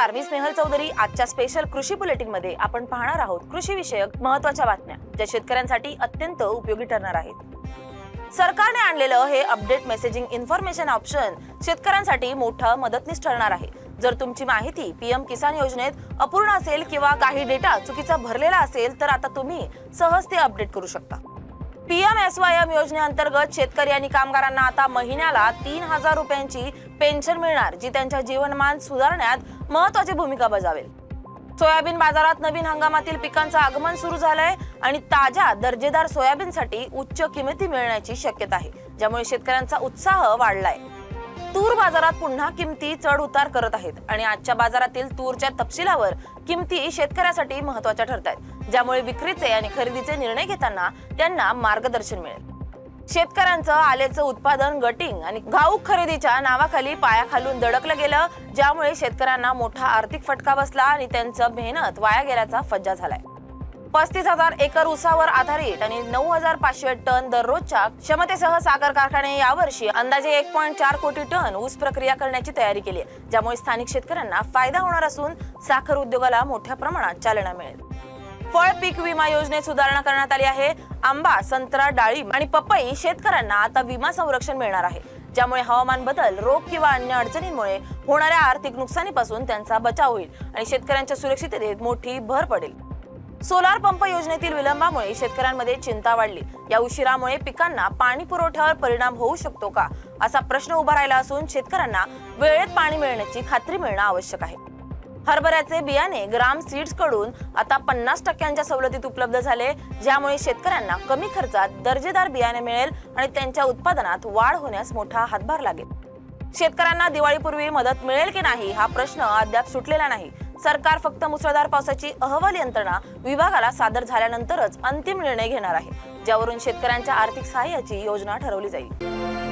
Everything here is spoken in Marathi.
नमस्कार, मी स्नेहल चौधरी। आजच्या स्पेशल कृषी बुलेटिन मध्ये आपण पाहणार आहोत कृषी विषयक महत्त्वाच्या बातम्या ज्या शेतकऱ्यांसाठी अत्यंत उपयोगी ठरणार आहेत। सरकारने आणलेलं हे अपडेट मेसेजिंग इन्फॉर्मेशन ऑप्शन शेतकऱ्यांसाठी मोठा मदतनीस ठरणार आहे। जर तुमची माहिती पीएम किसान योजनेत अपूर्ण असेल किंवा काही डेटा चुकीचा भरलेला असेल तर आता तुम्ही सहज ते अपडेट करू शकता। PMSYM योजनेअंतर्गत शेतकरी आणि कामगारांना आता महिन्याला 3000 रुपयांची पेन्शन मिळणार, जी त्यांच्या जीवनमान सुधारण्यात महत्त्वाची भूमिका बजावेल। सोयाबीन बाजारात नवीन हंगामातील पिकांचं आगमन सुरू झालंय आणि ताज्या दर्जेदार सोयाबीनसाठी उच्च किमती मिळण्याची शक्यता आहे, ज्यामुळे शेतकऱ्यांचा उत्साह वाढलाय। तूर बाजारात पुन्हा किमती चढ उतार करत आहेत आणि आजच्या बाजारातील तूरच्या तपशिलावर किमती शेतकऱ्यासाठी महत्त्वाच्या ठरत आहेत, ज्यामुळे विक्रीचे आणि खरेदीचे निर्णय घेताना त्यांना मार्गदर्शन मिळेल। शेतकऱ्यांचं आलेचं उत्पादन गटिंग आणि घाऊक खरेदीच्या नावाखाली पायाखालून दडकलं गेलं, ज्यामुळे शेतकऱ्यांना मोठा आर्थिक फटका बसला आणि त्यांचं मेहनत वाया गेल्याचा फज्जा झालाय। 35,000 एकर ऊसावर आधारित आणि 9,500 टन दररोजच्या क्षमतेसह साखर कारखाने यावर्षी अंदाजे 1.4 कोटी टन ऊस प्रक्रिया करण्याची तयारी केली आहे, ज्यामुळे स्थानिक शेतकऱ्यांना फायदा होणार असून साखर उद्योगाला मोठ्या प्रमाणात चालना मिळेल। फळ पीक विमा योजनेत सुधारणा करण्यात आली आहे। आंबा, संत्रा, डाळिंब आणि पपई शेतकऱ्यांना आता विमा संरक्षण मिळणार आहे, ज्यामुळे हवामान बदल, रोग किंवा अन्य अडचणींमुळे होणाऱ्या आर्थिक नुकसानीपासून त्यांचा बचाव होईल आणि शेतकऱ्यांच्या सुरक्षिततेत मोठी भर पडेल। सोलार पंप योजनेतील विलंबामुळे शेतकऱ्यांमध्ये चिंता वाढली। या उशिरामुळे पिकांना पाणी पुरवठ्यावर परिणाम होऊ शकतो का, असा प्रश्न उभा राहिला असून शेतकऱ्यांना वेळेत पाणी मिळण्याची खात्री मिळणं आवश्यक आहे। हरभऱ्याचे बियाणे ग्राम सीड्स कडून आता 50% सवलतीत उपलब्ध झाले, ज्यामुळे शेतकऱ्यांना कमी खर्चात दर्जेदार बियाणे मिळेल आणि त्यांच्या उत्पादनात वाढ होण्यास मोठा हातभार लागेल। शेतकऱ्यांना दिवाळीपूर्वी मदत मिळेल की नाही हा प्रश्न अद्याप सुटलेला नाही। सरकार फक्त मुसळधार पावसाची अहवाल यंत्रणा विभागाला सादर झाल्यानंतरच अंतिम निर्णय घेणार आहे, ज्यावरून शेतकऱ्यांच्या आर्थिक सहाय्याची योजना ठरवली जाईल।